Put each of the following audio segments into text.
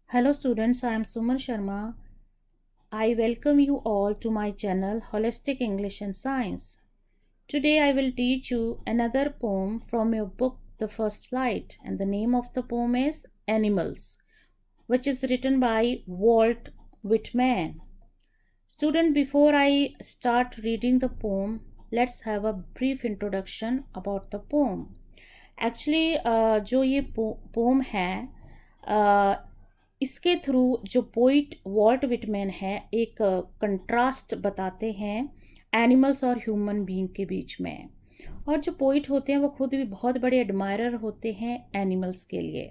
Hello students, I am Suman Sharma. I welcome you all to my channel Holistic English and Science. Today I will teach you another poem from your book The First Flight, and the name of the poem is Animals, which is written by Walt Whitman. Student, before I start reading the poem, let's have a brief introduction about the poem. Actually जो ये pome है इसके through जो poet Walt Whitman है एक contrast बताते हैं animals और ह्यूमन बीइंग के बीच में। और जो पोइट होते हैं वो खुद भी बहुत बड़े एडमायरर होते हैं एनिमल्स के लिए।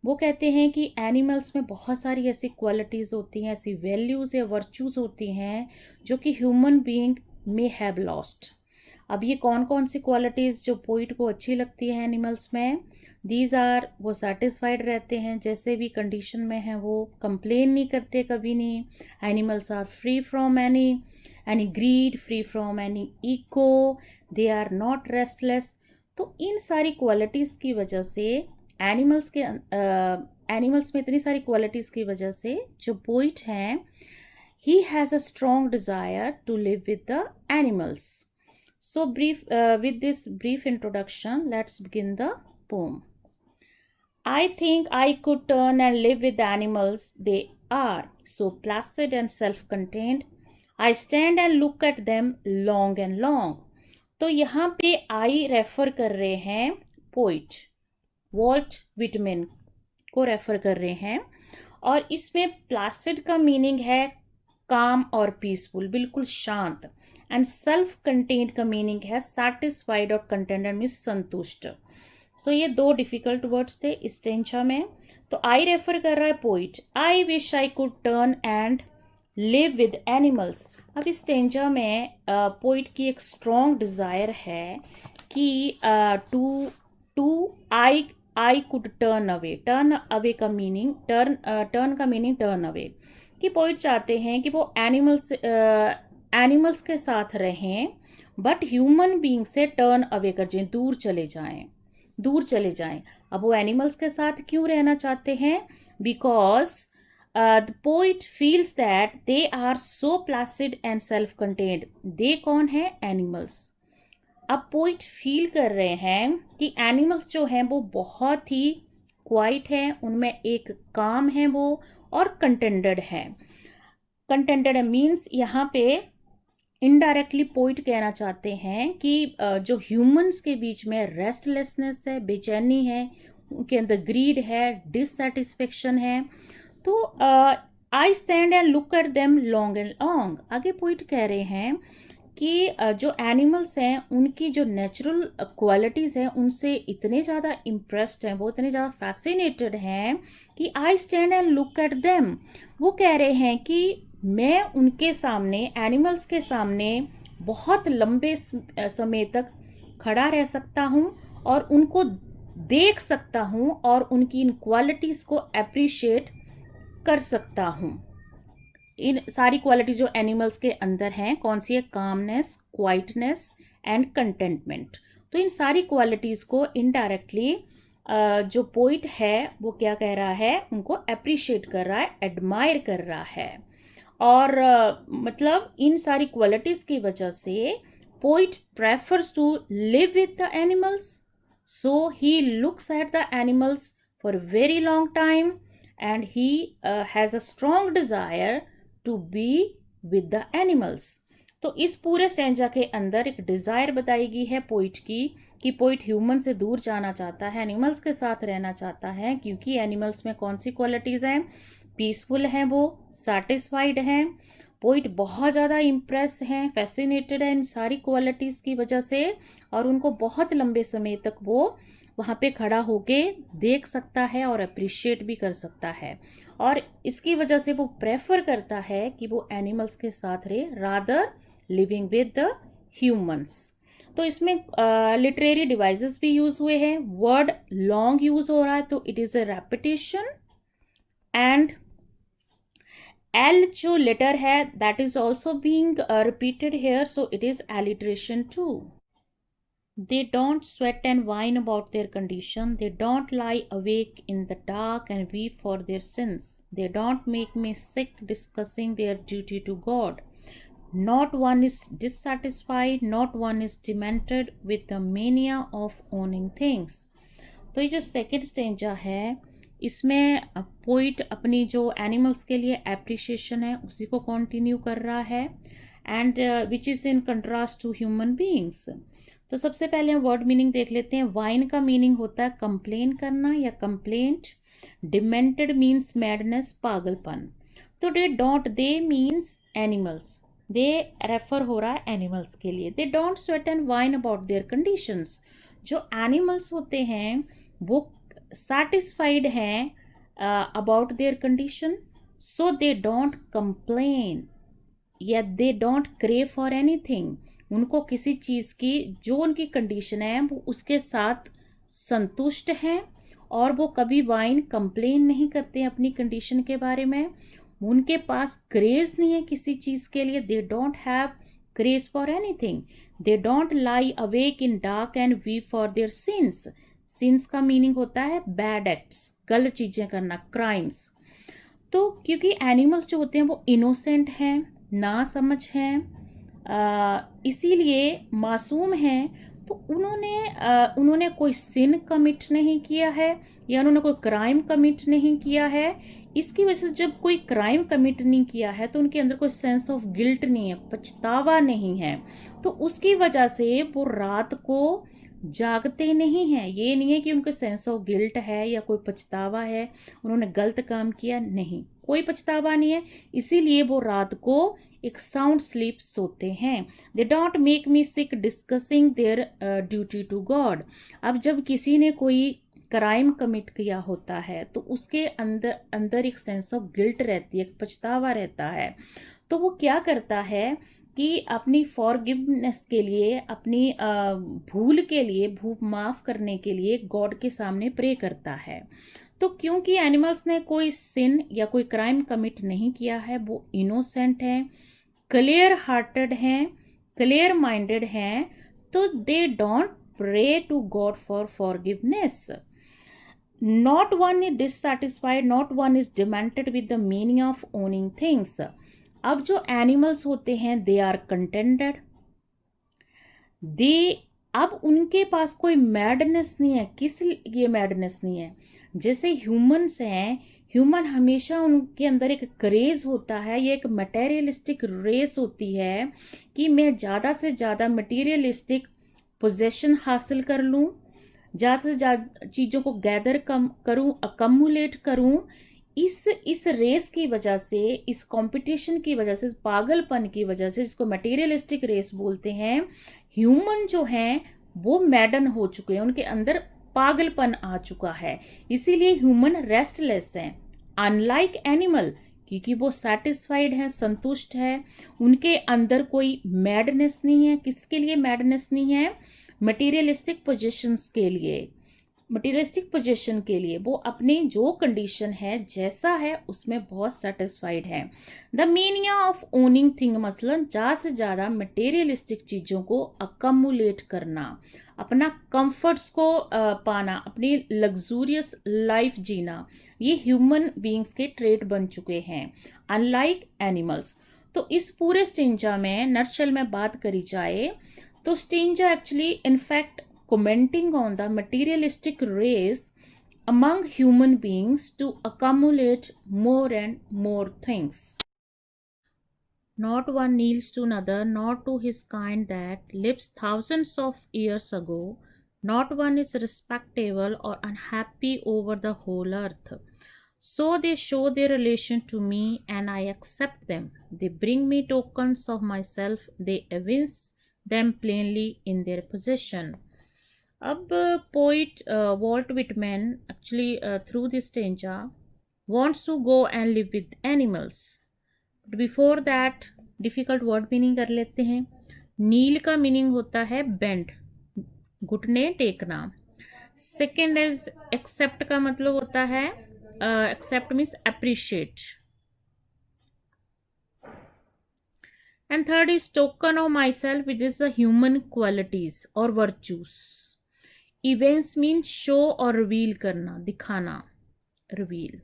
वो कहते हैं कि एनिमल्स में बहुत सारी ऐसी क्वालिटीज़ होती हैं, ऐसी वैल्यूज़ या वर्चूज़ होती हैं जो कि human being may have lost. अब ये कौन कौन सी क्वालिटीज़ जो पोइट को अच्छी लगती है एनिमल्स में, दीज आर, वो सेटिस्फाइड रहते हैं जैसे भी कंडीशन में हैं, वो कंप्लेन नहीं करते कभी नहीं। Animals are free from any greed, free from any ego, they are not restless. तो इन सारी क्वालिटीज़ की वजह से एनिमल्स में इतनी सारी क्वालिटीज़ की वजह से जो पोइट हैं, he has a strong desire to live with the animals. So with this brief introduction, let's begin the poem. I think I could turn and live with animals. They are so placid and self-contained. I stand and look at them long and long. तो यहाँ पे I refer कर रहे हैं poet Walt Whitman को refer कर रहे हैं, और इसमें प्लासिड का मीनिंग है काम और पीसफुल, बिल्कुल शांत। एंड सेल्फ कंटेन्ड का मीनिंग है सेटिस्फाइड और कंटेंटेड मीन्स संतुष्ट। सो ये दो डिफिकल्ट वर्ड्स थे इस टेंशा में। तो आई रेफर कर रहा है poet, I wish I could turn and live with animals. अब इस टेंशा में पोइट की एक स्ट्रॉन्ग डिज़ायर है कि आई कुड टर्न अवे का मीनिंग टर्न का मीनिंग टर्न अवे, कि पोइट चाहते हैं कि वो एनिमल्स के साथ रहें बट ह्यूमन बीइंग से टर्न अवे कर जाएं, दूर चले जाएं। अब वो एनिमल्स के साथ क्यों रहना चाहते हैं? Because the poet feels that they are so placid and self contained. They कौन है? एनिमल्स। अब पोइट फील कर रहे हैं कि एनिमल्स जो हैं वो बहुत ही क्वाइट हैं, उनमें एक काम है वो, और कंटेंटेड है। कंटेंटेड मीन्स यहाँ पे इनडायरेक्टली पोइट कहना चाहते हैं कि जो ह्यूमंस के बीच में रेस्टलेसनेस है, बेचैनी है, उनके अंदर ग्रीड है, डिससेटिस्फेक्शन है। तो I stand and look at them long and long. आगे पोइट कह रहे हैं कि जो एनिमल्स हैं उनकी जो नेचुरल क्वालिटीज़ हैं उनसे इतने ज़्यादा इम्प्रेस्ड हैं, वो इतने ज़्यादा फैसिनेटेड हैं कि I stand and look at them. वो कह रहे हैं कि मैं उनके सामने, एनिमल्स के सामने बहुत लंबे समय तक खड़ा रह सकता हूँ और उनको देख सकता हूँ और उनकी इन क्वालिटीज़ को अप्रिशिएट कर सकता हूँ। इन सारी क्वालिटी जो एनिमल्स के अंदर हैं कौन सी है? Calmness, quietness and contentment. तो इन सारी क्वालिटीज़ को इनडायरेक्टली जो पोइट है वो क्या कह रहा है? उनको अप्रिशिएट कर रहा है, एडमायर कर रहा है। और मतलब इन सारी क्वालिटीज़ की वजह से poet prefers to live with the animals, so he looks at the animals for very long time and he has a strong desire to be with the animals. तो इस पूरे स्टेंजा के अंदर एक डिज़ायर बताई गई है पोइट की, कि पोइट ह्यूमन से दूर जाना चाहता है, एनिमल्स के साथ रहना चाहता है, क्योंकि एनिमल्स में कौन सी क्वालिटीज़ हैं? पीसफुल हैं, वो सेटिस्फाइड हैं। पोइट बहुत ज़्यादा इम्प्रेस हैं, फैसिनेटेड हैं इन सारी क्वालिटीज़ की वजह से, और उनको बहुत लंबे समय तक वो वहाँ पे खड़ा होके देख सकता है और अप्रिशिएट भी कर सकता है। और इसकी वजह से वो प्रेफर करता है कि वो एनिमल्स के साथ रहे rather living with the humans. तो इसमें लिटरेरी डिवाइसेस भी यूज़ हुए हैं। वर्ड लॉन्ग यूज़ हो रहा है तो it is a repetition, and L जो लेटर है that is also being repeated here, so it is alliteration too. They don't sweat and whine about their condition. They don't lie awake in the dark and weep for their sins. They don't make me sick discussing their duty to God. Not one is dissatisfied, not one is demented with the mania of owning things. तो ये जो second stanza है, इसमें poet अपनी जो animals के लिए appreciation है उसी को कंटिन्यू कर रहा है, and which is in contrast to human beings. तो सबसे पहले हम वर्ड मीनिंग देख लेते हैं। वाइन का मीनिंग होता है कंप्लेन करना या कंप्लेंट। डिमेंटेड मीन्स मैडनेस, पागलपन। तो they means animals, they refer हो रहा है एनिमल्स के लिए। They don't sweat and whine about their conditions. जो एनिमल्स होते हैं वो सेटिस्फाइड हैं about their condition, so they don't complain या they don't crave for anything. उनको किसी चीज़ की जो उनकी कंडीशन है वो उसके साथ संतुष्ट हैं, और वो कभी वाइन कंप्लेन नहीं करते अपनी कंडीशन के बारे में। उनके पास क्रेज नहीं है किसी चीज़ के लिए। They don't have craze for anything. They don't lie awake in dark and weep for their sins. Sins का मीनिंग होता है बैड एक्ट्स, गलत चीज़ें करना, क्राइम्स। तो क्योंकि एनिमल्स जो होते हैं वो इनोसेंट हैं, ना समझ हैं, इसीलिए मासूम हैं, तो उन्होंने कोई सिन कमिट नहीं किया है या उन्होंने कोई क्राइम कमिट नहीं किया है। इसकी वजह से जब कोई क्राइम कमिट नहीं किया है तो उनके अंदर कोई सेंस ऑफ गिल्ट नहीं है, पछतावा नहीं है। तो उसकी वजह से वो रात को जागते नहीं हैं। ये नहीं है कि उनके सेंस ऑफ गिल्ट है या कोई पछतावा है, उन्होंने गलत काम किया, नहीं, कोई पछतावा नहीं है। इसीलिए वो रात को एक साउंड स्लीप सोते हैं। They don't make me sick discussing their duty to God. अब जब किसी ने कोई क्राइम कमिट किया होता है तो उसके अंदर एक सेंस ऑफ गिल्ट रहती है, एक पछतावा रहता है। तो वो क्या करता है कि अपनी फॉरगिवनेस के लिए, अपनी भूल के लिए, भूल माफ़ करने के लिए गॉड के सामने प्रे करता है। तो क्योंकि एनिमल्स ने कोई सिन या कोई क्राइम कमिट नहीं किया है, वो इनोसेंट हैं, क्लियर हार्टेड हैं, क्लियर माइंडेड हैं, तो they don't pray to God for forgiveness. Not one is dissatisfied, not one is demented with the meaning of owning things. अब जो एनिमल्स होते हैं दे आर कंटेंटेड, दे, अब उनके पास कोई मैडनेस नहीं है। किस ये मैडनेस नहीं है? जैसे ह्यूमंस हैं, ह्यूमन हमेशा उनके अंदर एक क्रेज होता है, ये एक मटेरियलिस्टिक रेस होती है कि मैं ज़्यादा से ज़्यादा मटेरियलिस्टिक पोजेशन हासिल कर लूँ, ज़्यादा से ज़्यादा चीज़ों को गैदर करूँ, अकमुलेट करूँ। इस रेस की वजह से, इस कंपटीशन की वजह से, पागलपन की वजह से, जिसको मटेरियलिस्टिक रेस बोलते हैं, ह्यूमन जो हैं वो मैडन हो चुके हैं, उनके अंदर पागलपन आ चुका है। इसीलिए ह्यूमन रेस्टलेस हैं, अनलाइक एनिमल, क्योंकि वो सेटिस्फाइड है, संतुष्ट है, उनके अंदर कोई मैडनेस नहीं है। किसके लिए मैडनेस नहीं है? मटेरियलिस्टिक पोजीशंस के लिए, मटीरियलिस्टिक पोजीशन के लिए। वो अपनी जो कंडीशन है, जैसा है, उसमें बहुत सेटिस्फाइड है। The meaning of owning thing, मसलन ज़्यादा से ज़्यादा मटेरियलिस्टिक चीज़ों को अकमुलेट करना, अपना कंफर्ट्स को पाना, अपनी लग्जूरियस लाइफ जीना, ये ह्यूमन बीइंग्स के ट्रेट बन चुके हैं, अनलाइक एनिमल्स। तो इस पूरे स्टिंजा में नटशेल में बात करी जाए तो stanza actually in fact commenting on the materialistic race among human beings to accumulate more and more things. Not one kneels to another, nor to his kind that lives thousands of years ago. Not one is respectable or unhappy over the whole earth. So they show their relation to me, and I accept them. They bring me tokens of myself. They evince them plainly in their possession. अब poet Walt Whitman actually through this stanza wants to go and live with animals. But before that difficult word meaning कर लेते हैं। नील का meaning होता है bend, घुटने टेकना। Second is accept का मतलब होता है, accept means appreciate. And third is token of my self, which is the human qualities और वर्चूज. इवेंट्स मीन शो और रिवील करना, दिखाना, reveal.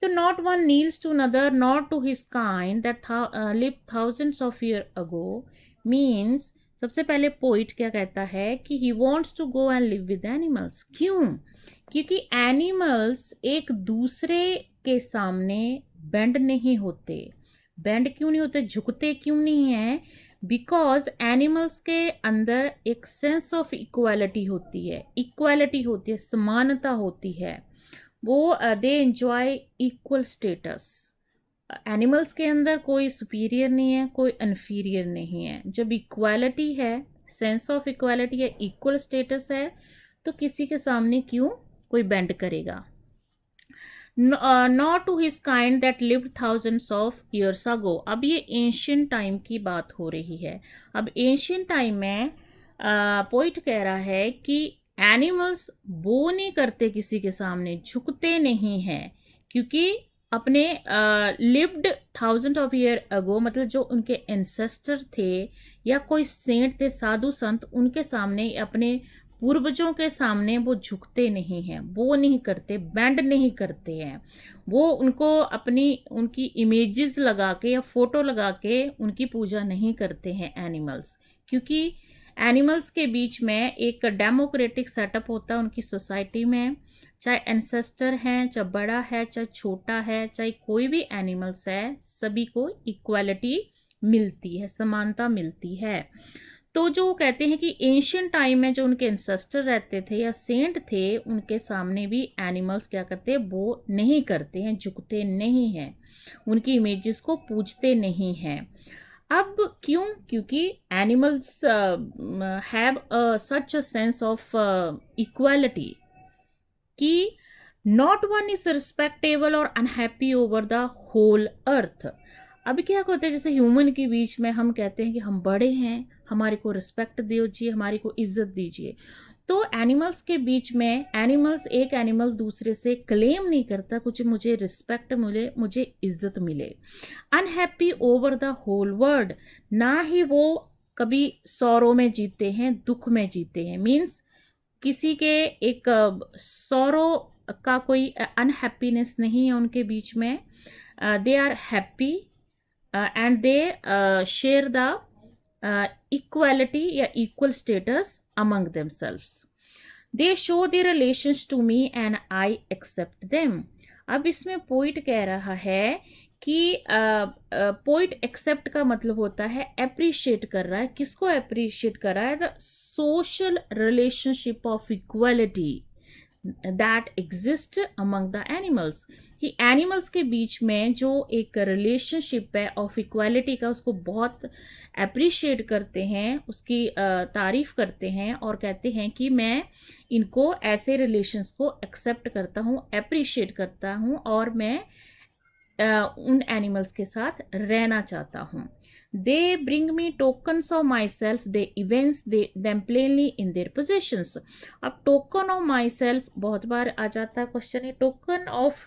So not one kneels to another, nor to his kind that lived thousands of years ago, means सबसे पहले poet क्या कहता है कि he wants to go and live with animals. क्यों? क्योंकि एनिमल्स एक दूसरे के सामने बेंड नहीं होते. बेंड क्यों नहीं होते, झुकते क्यों नहीं हैं? बिकॉज एनिमल्स के अंदर एक सेंस ऑफ इक्वालिटी होती है, इक्वालिटी होती है, समानता होती है. वो they enjoy equal status. Animals के अंदर कोई सुपीरियर नहीं है, कोई इन्फीरियर नहीं है. जब इक्वालिटी है, सेंस ऑफ इक्वालिटी है, इक्वल स्टेटस है, तो किसी के सामने क्यों कोई बेंड करेगा. Not to his kind that lived thousands of years ago. अब ये एंशियंट टाइम की बात हो रही है. अब एंशियंट टाइम में पोइट कह रहा है कि एनिमल्स वो नहीं करते, किसी के सामने झुकते नहीं हैं, क्योंकि अपने lived thousand of year ago, मतलब जो उनके एंसेस्टर थे या कोई सेंट थे, साधु संत, उनके सामने, अपने पूर्वजों के सामने वो झुकते नहीं हैं, वो नहीं करते, बेंड नहीं करते हैं. वो उनको उनकी इमेजेस लगा के या फोटो लगा के उनकी पूजा नहीं करते हैं एनिमल्स. क्योंकि एनिमल्स के बीच में एक डेमोक्रेटिक सेटअप होता है उनकी सोसाइटी में. चाहे एंसेस्टर हैं, चाहे बड़ा है, चाहे छोटा है, चाहे कोई भी एनिमल्स है, सभी को इक्वालिटी मिलती है, समानता मिलती है. तो जो कहते हैं कि एंशियंट टाइम में जो उनके एंसेस्टर रहते थे या सेंट थे, उनके सामने भी एनिमल्स क्या करते हैं, वो नहीं करते हैं, झुकते नहीं हैं, उनकी इमेजेस को पूजते नहीं हैं. अब क्यों? क्योंकि animals have such a sense of equality कि not one is respectable or unhappy over the whole earth. अब क्या होता है, जैसे ह्यूमन के बीच में हम कहते हैं कि हम बड़े हैं, हमारे को रिस्पेक्ट दीजिए, हमारी को इज्जत दीजिए. तो एनिमल्स के बीच में एक एनिमल दूसरे से क्लेम नहीं करता कुछ, मुझे रिस्पेक्ट मिले, मुझे इज्जत मिले. Unhappy over the whole world, ना ही वो कभी सौरों में जीते हैं, दुख में जीते हैं. मीन्स किसी के एक सौरों का कोई अनहैप्पीनेस नहीं है उनके बीच में. They are happy and they share the equality या equal status among themselves. They show their relations to me and I accept them. अब इसमें पोइट कह रहा है कि पोइट एक्सेप्ट का मतलब होता है अप्रिशिएट कर रहा है. किसको अप्रिशिएट कर रहा है? The social relationship of equality that exist among the animals. कि एनिमल्स के बीच में जो एक रिलेशनशिप है ऑफ इक्वालिटी का, उसको बहुत अप्रिशिएट करते हैं, उसकी तारीफ करते हैं और कहते हैं कि मैं इनको ऐसे रिलेशंस को एक्सेप्ट करता हूँ, अप्रिशिएट करता हूँ और मैं उन एनिमल्स के साथ रहना चाहता हूँ. They bring me tokens of my self, they events them plainly in their possessions. अब टोकन ऑफ माई सेल्फ बहुत बार आ जाता है क्वेश्चन. ये token of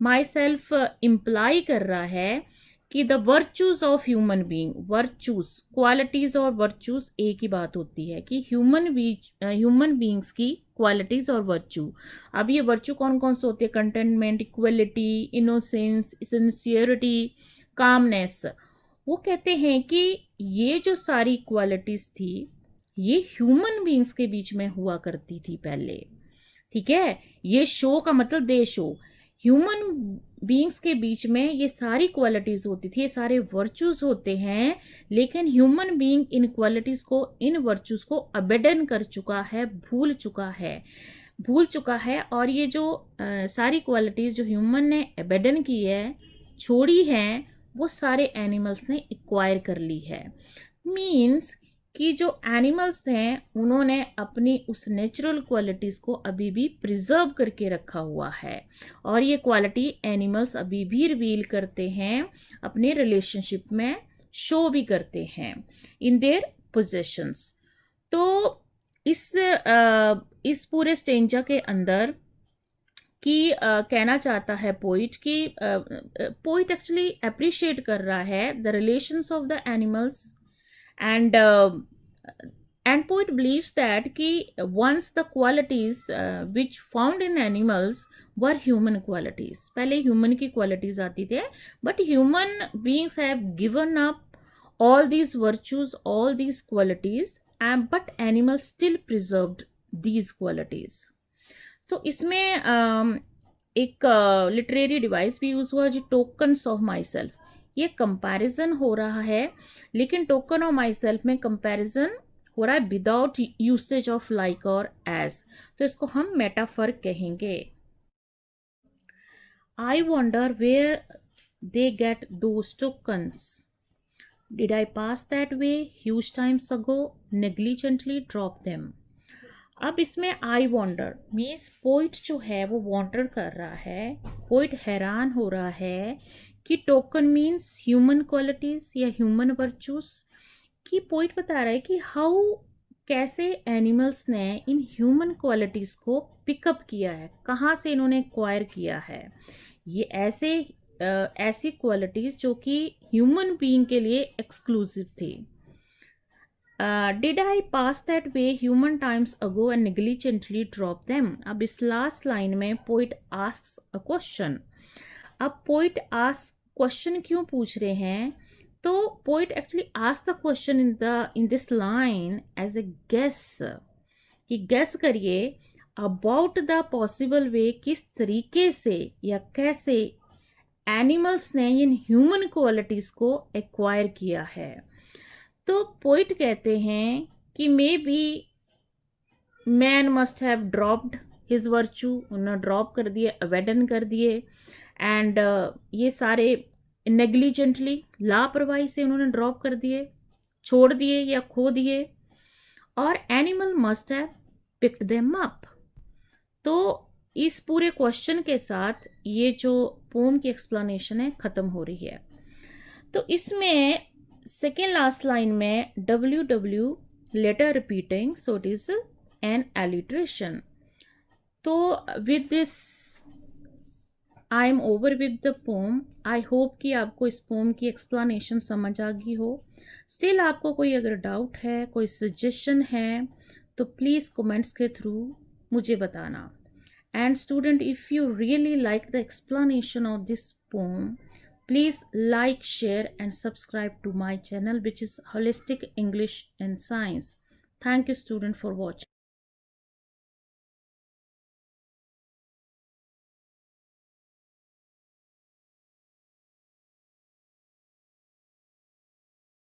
my self imply कर रहा है कि the virtues of human being, virtues, qualities और वर्चूज एक ही बात होती है कि ह्यूमन बीइंग्स की क्वालिटीज और वर्चू. अब ये वर्चू कौन कौन से होते हैं? Containment, equality, innocence, sincerity, calmness. वो कहते हैं कि ये जो सारी क्वालिटीज थी, ये ह्यूमन बीइंग्स के बीच में हुआ करती थी पहले. ठीक है, ये शो का मतलब दे शो, ह्यूमन बीइंग्स के बीच में ये सारी क्वालिटीज होती थी, ये सारे वर्चूज होते हैं. लेकिन ह्यूमन बीइंग इन क्वालिटीज को, इन वर्चूज को अबेडन कर चुका है, भूल चुका है. और ये जो सारी क्वालिटीज जो ह्यूमन ने अबेडन की है, छोड़ी हैं, वो सारे एनिमल्स ने एक्वायर कर ली है. मीन्स कि जो एनिमल्स हैं उन्होंने अपनी उस नेचुरल क्वालिटीज़ को अभी भी प्रिजर्व करके रखा हुआ है और ये क्वालिटी एनिमल्स अभी भी रिवील करते हैं, अपने रिलेशनशिप में शो भी करते हैं इन देयर पोजेशंस. तो इस पूरे स्टेंजा के अंदर कि कहना चाहता है पोइट कि पोइट एक्चुअली अप्रिशिएट कर रहा है the relations of the animals and and poet believes that कि once the qualities which found in animals were human qualities, पहले human की qualities आती थे, but human beings have given up all these virtues, all these qualities, and but animals still preserved these qualities. So इसमें एक literary device भी use हुआ जो tokens of my self, ये कंपैरिजन हो रहा है, लेकिन टोकन ऑफ माई सेल्फ में कंपैरिजन हो रहा है विदाउट यूसेज ऑफ लाइक और एज, तो इसको हम मेटाफर कहेंगे. I wonder where they get those tokens. Did I pass that way huge times ago, negligently drop them. अब इसमें आई वॉन्डर मीन्स पोइट जो है वो वॉन्डर कर रहा है, पोइट हैरान हो रहा है कि टोकन मीन्स ह्यूमन क्वालिटीज या ह्यूमन वर्चूज, कि पोइट बता रहा है कि हाउ कैसे एनिमल्स ने इन ह्यूमन क्वालिटीज को पिकअप किया है, कहाँ से इन्होंने एक्वायर किया है ये ऐसी क्वालिटीज जो कि ह्यूमन बीइंग के लिए एक्सक्लूसिव थी. Did I pass that way human times ago and negligently drop them. अब इस लास्ट लाइन में पोइट आस्क्स अ क्वेश्चन. अब पोइट आस्क क्वेश्चन क्यों पूछ रहे हैं, तो poet actually ask the question in this line as a guess, कि गेस करिए अबाउट द पॉसिबल वे, किस तरीके से या कैसे एनिमल्स ने इन ह्यूमन क्वालिटीज को एक्वायर किया है. तो पोइट कहते हैं कि may be man must have dropped his virtue, उन्होंने ड्रॉप कर दिए, अवेडन कर दिए, एंड ये सारे नेग्लिजेंटली लापरवाही से उन्होंने ड्रॉप कर दिए, छोड़ दिए या खो दिए, और animal must have picked them up. तो इस पूरे क्वेश्चन के साथ ये जो पोम की एक्सप्लेनेशन है ख़त्म हो रही है. तो इसमें सेकेंड लास्ट लाइन में WW letter repeating, so it is an alliteration. तो with this I am over with the poem. I hope कि आपको इस पोम की एक्सप्लेनेशन समझ आ गई हो. स्टिल आपको कोई अगर डाउट है, कोई सजेशन है, तो प्लीज़ कमेंट्स के थ्रू मुझे बताना. And student, if you really like the explanation of this pome, please like, share and subscribe to my channel, which is Holistic English and Science. Thank you student for watching.